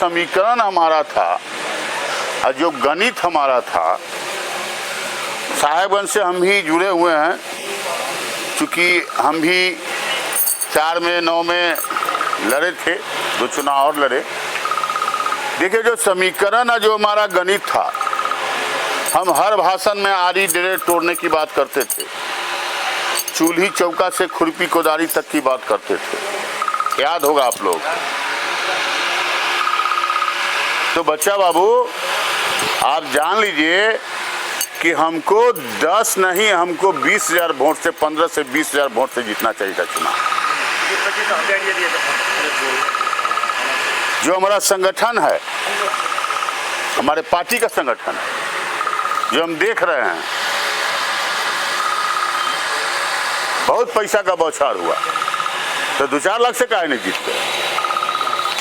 समीकरण हमारा था और जो गणित हमारा था, साहेबगंज से हम भी जुड़े हुए हैं, क्योंकि हम भी 4 में 9 में लड़े थे, 2 चुनाव और लड़े। देखिए जो समीकरण है, जो हमारा गणित था, हम हर भाषण में आरी डेरे तोड़ने की बात करते थे, चूल्ही चौका से खुरपी कोदारी तक की बात करते थे, याद होगा आप लोग। तो बच्चा बाबू आप जान लीजिए कि हमको 10 नहीं, हमको 20,000 वोट से, 15 से 20,000 वोट से जीतना चाहिए था चुनाव। जो हमारा संगठन है, हमारे पार्टी का संगठन है, जो हम देख रहे हैं, बहुत पैसा का बौछार हुआ, तो 2-4 लाख से काहे नहीं जीत गए?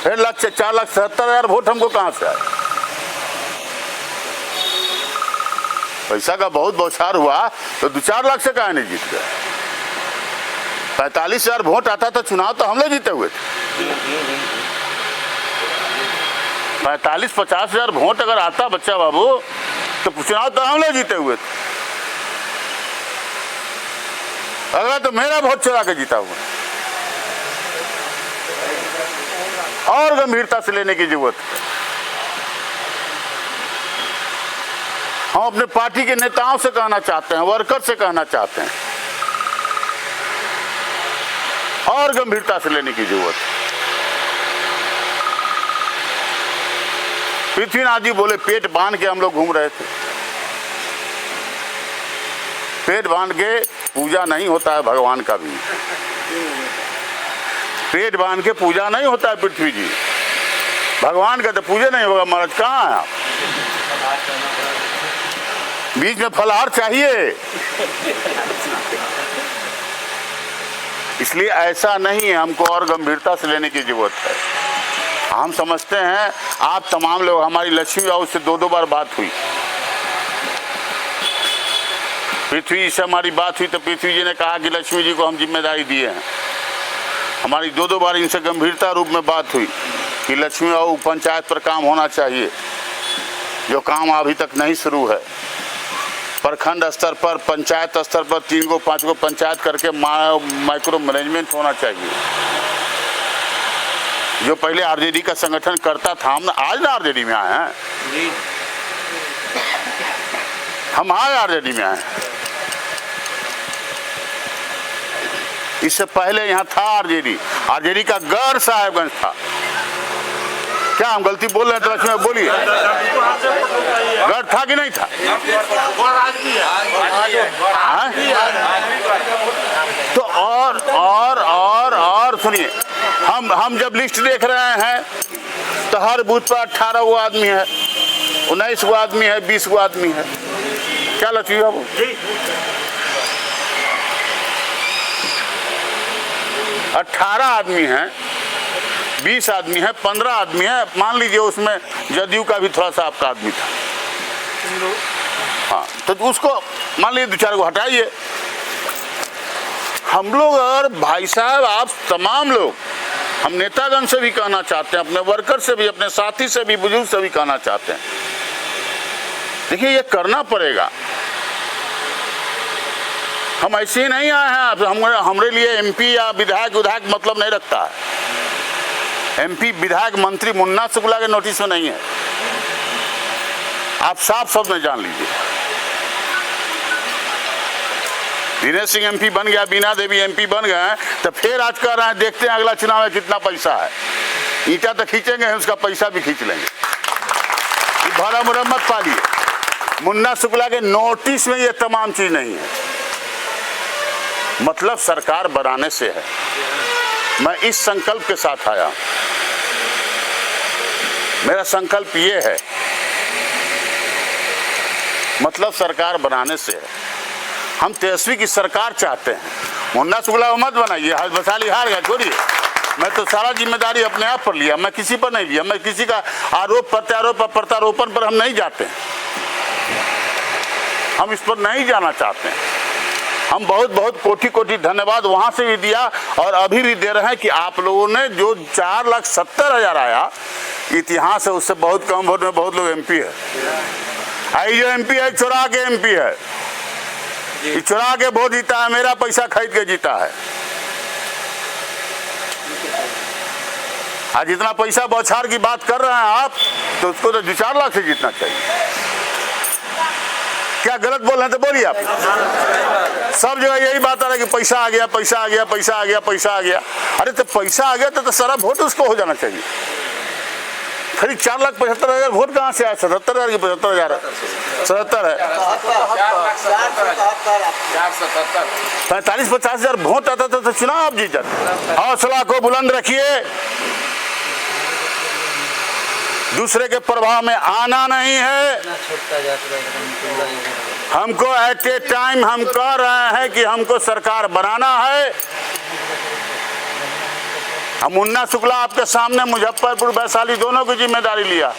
1.5 लाख से 4,70,000 वोट हमको कहां से आए? पैसा का बहुत बौछार हुआ तो 2-4 लाख से काहे नहीं जीत गए? 45,000 वोट आता तो चुनाव तो हम लोग जीते हुए थे। 45-50,000 वोट अगर आता बच्चा बाबू तो चुनाव तो हम लोग जीते हुए थे। अगर तो मेरा वोट चुरा के जीता हुआ, और गंभीरता से लेने की जरूरत है। हम अपने पार्टी के नेताओं से कहना चाहते हैं, वर्कर से कहना चाहते हैं, और गंभीरता से लेने की जरूरत है। पृथ्वीनाथ जी बोले पेट बांध के हम लोग घूम रहे थे। पेट बांध के पूजा नहीं होता है भगवान का भी, पेट बांध के पूजा नहीं होता है पृथ्वी जी, भगवान का तो पूजा नहीं होगा। महाराज कहाँ है आप? बीच में फलहार चाहिए। इसलिए ऐसा नहीं है, हमको और गंभीरता से लेने की जरूरत है। हम समझते हैं आप तमाम लोग, हमारी लक्ष्मी बाबू से 2-2 बार बात हुई, पृथ्वी जी से हमारी बात हुई, तो पृथ्वी जी ने कहा कि लक्ष्मी जी को हम जिम्मेदारी दिए हैं। हमारी 2-2 बार इनसे गंभीरता रूप में बात हुई कि लक्ष्मी बाबू पंचायत पर काम होना चाहिए, जो काम अभी तक नहीं शुरू है। प्रखंड स्तर पर, पंचायत स्तर पर 3-5 को पंचायत करके माइक्रो मैनेजमेंट होना चाहिए। जो पहले आरजेडी का संगठन करता था, हम आज ना आरजेडी में आए हैं, हम आज आरजेडी में आए हैं। इससे पहले यहाँ था आरजेडी, आरजेडी का गढ़ साहेबगंज था। क्या हम गलती बोल रहे हैं तो लक्ष्मी बोलिए, गढ़ था कि नहीं था? तो और सुनिए, हम जब लिस्ट देख रहे हैं तो हर बूथ पर 18 गो आदमी है, 19 गो आदमी है, 20 गो आदमी है। क्या लक्ष्मी बाबू? 18 आदमी हैं, 20 आदमी है, 15 आदमी है, मान लीजिए उसमें जदयू का भी थोड़ा सा आपका आदमी था, हाँ, तो उसको मान लीजिए 2-4 को हटाइए। हम लोग, और भाई साहब आप तमाम लोग, हम नेतागण से भी कहना चाहते हैं, अपने वर्कर से भी, अपने साथी से भी, बुजुर्ग से भी कहना चाहते हैं, देखिए ये करना पड़ेगा। हम ऐसे ही नहीं आए हैं, हमारे लिए एमपी या विधायक मतलब नहीं रखता है। एमपी, विधायक, मंत्री मुन्ना शुक्ला के नोटिस में नहीं है, आप साफ शब्द में जान लीजिए। दिनेश सिंह एमपी बन गया, बीना देवी एमपी बन गए, तो फिर आज कह रहे हैं देखते हैं अगला चुनाव में कितना पैसा है। ईंटा तो खींचेंगे, उसका पैसा भी खींच लेंगे। भरा मुरम्मत पालिए, मुन्ना शुक्ला के नोटिस में ये तमाम चीज नहीं है। मतलब सरकार बनाने से है। मैं इस संकल्प के साथ आया, मेरा संकल्प ये है, मतलब सरकार बनाने से है। हम तेजस्वी की सरकार चाहते हैं। मुन्ना शुक्ला मत बनाइए, बसाली हार गया, छोड़िए। मैं तो सारा जिम्मेदारी अपने आप पर लिया, मैं किसी पर नहीं लिया। मैं किसी का आरोप प्रत्यारोप प्रत्यारोपण पर हम नहीं जाते हैं, हम इस पर नहीं जाना चाहते हैं। हम बहुत बहुत कोटि कोटि धन्यवाद वहां से भी दिया और अभी भी दे रहे हैं कि आप लोगों ने जो 4,70,000 आया, इतिहास है, उससे बहुत कम वोट में बहुत लोग एमपी है। आई जो एमपी है चुरा के एमपी है, चुरा के वोट जीता है, मेरा पैसा खरीद के जीता है। आज इतना पैसा बौछार की बात कर रहे हैं आप, तो उसको तो 2-4 लाख से जीतना चाहिए। क्या गलत बोल रहे हैं तो बोलिए आप। सब जगह यही बात आ रहा है कि पैसा आ गया, पैसा आ गया, पैसा आ गया, पैसा आ गया। अरे तो पैसा आ गया तो सारा वोट उसको हो जाना चाहिए। खरीद 4,75,000 वोट कहाँ से आया? 77,000 की 75,000 77 है, 45-50,000 वोट आता था तो चुनाव आप जीत जाते। हौसला को बुलंद रखिए, दूसरे के प्रभाव में आना नहीं है। हमको एट ए टाइम हम कह रहे हैं कि हमको सरकार बनाना है। हम मुन्ना शुक्ला आपके सामने मुजफ्फरपुर वैशाली दोनों की जिम्मेदारी लिया।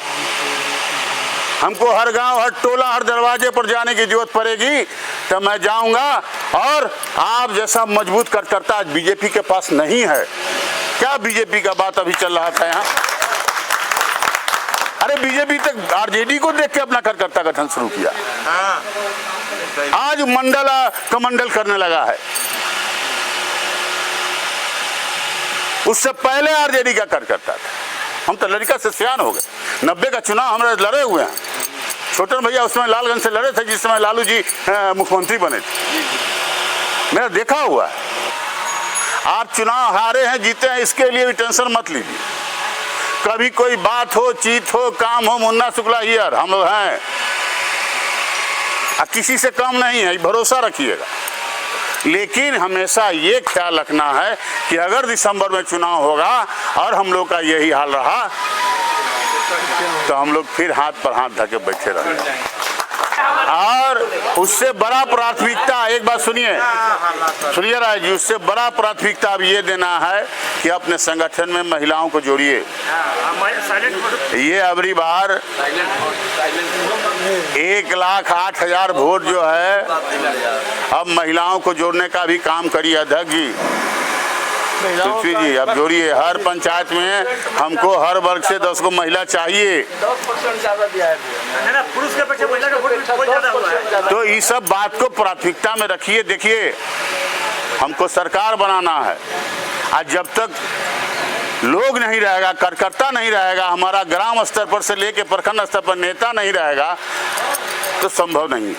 हमको हर गांव, हर टोला, हर दरवाजे पर जाने की जरूरत पड़ेगी तो मैं जाऊंगा। और आप जैसा मजबूत कार्यकर्ता आज बीजेपी के पास नहीं है। क्या बीजेपी का बात अभी चल रहा था यहाँ? अरे बीजेपी तक आरजेडी को देख के अपना कार्यकर्ता गठन शुरू किया। आज मंडल कमंडल करने लगा है। उससे पहले आरजेडी का कार्यकर्ता था। हम तो लड़का से सियान हो गए। 90 का चुनाव हमारे लड़े हुए हैं। छोटन भैया उस समय लालगंज से लड़े थे जिस समय लालू जी मुख्यमंत्री बने थे। मेरा देखा हुआ है। आप चुनाव हारे हैं, जीते हैं, इसके लिए भी टेंशन मत लीजिए। कभी कोई बात हो, चीत हो, काम हो, मुन्ना शुक्ला हियर हम लोग हैं। किसी से कम नहीं है, भरोसा रखिएगा। लेकिन हमेशा ये ख्याल रखना है कि अगर दिसंबर में चुनाव होगा और हम लोग का यही हाल रहा तो हम लोग फिर हाथ पर हाथ धके बैठे रहेंगे। और उससे बड़ा प्राथमिकता, एक बात सुनिए राय जी, उससे बड़ा प्राथमिकता अब ये देना है कि अपने संगठन में महिलाओं को जोड़िए। ये अबरी बार 1,08,000 वोट जो है, अब महिलाओं को जोड़ने का भी काम करिए अध्यक्ष जी, तुलसी जी। अब जोड़िए, हर पंचायत में हमको हर वर्ग से 10 को महिला चाहिए। 10% ज़्यादा दिया है पुरुष के अपेक्षा महिला का वोट ज़्यादा हुआ है। तो इस सब बात को प्राथमिकता में रखिए। देखिए, हमको सरकार बनाना है। आज जब तक लोग नहीं रहेगा, कार्यकर्ता नहीं रहेगा, हमारा ग्राम स्तर पर से लेके प्रखंड स्तर पर नेता नहीं रहेगा तो संभव नहीं।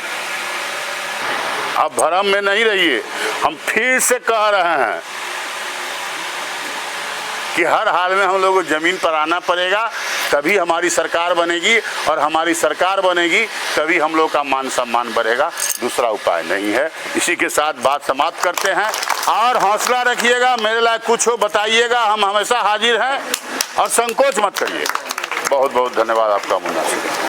अब भ्रम में नहीं रहिए। हम फिर से कह रहे हैं कि हर हाल में हम लोगों को जमीन पर आना पड़ेगा, तभी हमारी सरकार बनेगी। और हमारी सरकार बनेगी तभी हम लोग का मान सम्मान बढ़ेगा। दूसरा उपाय नहीं है। इसी के साथ बात समाप्त करते हैं। और हौसला रखिएगा, मेरे लायक कुछ हो बताइएगा, हम हमेशा हाजिर हैं और संकोच मत करिए। बहुत बहुत धन्यवाद आपका मुन्ना।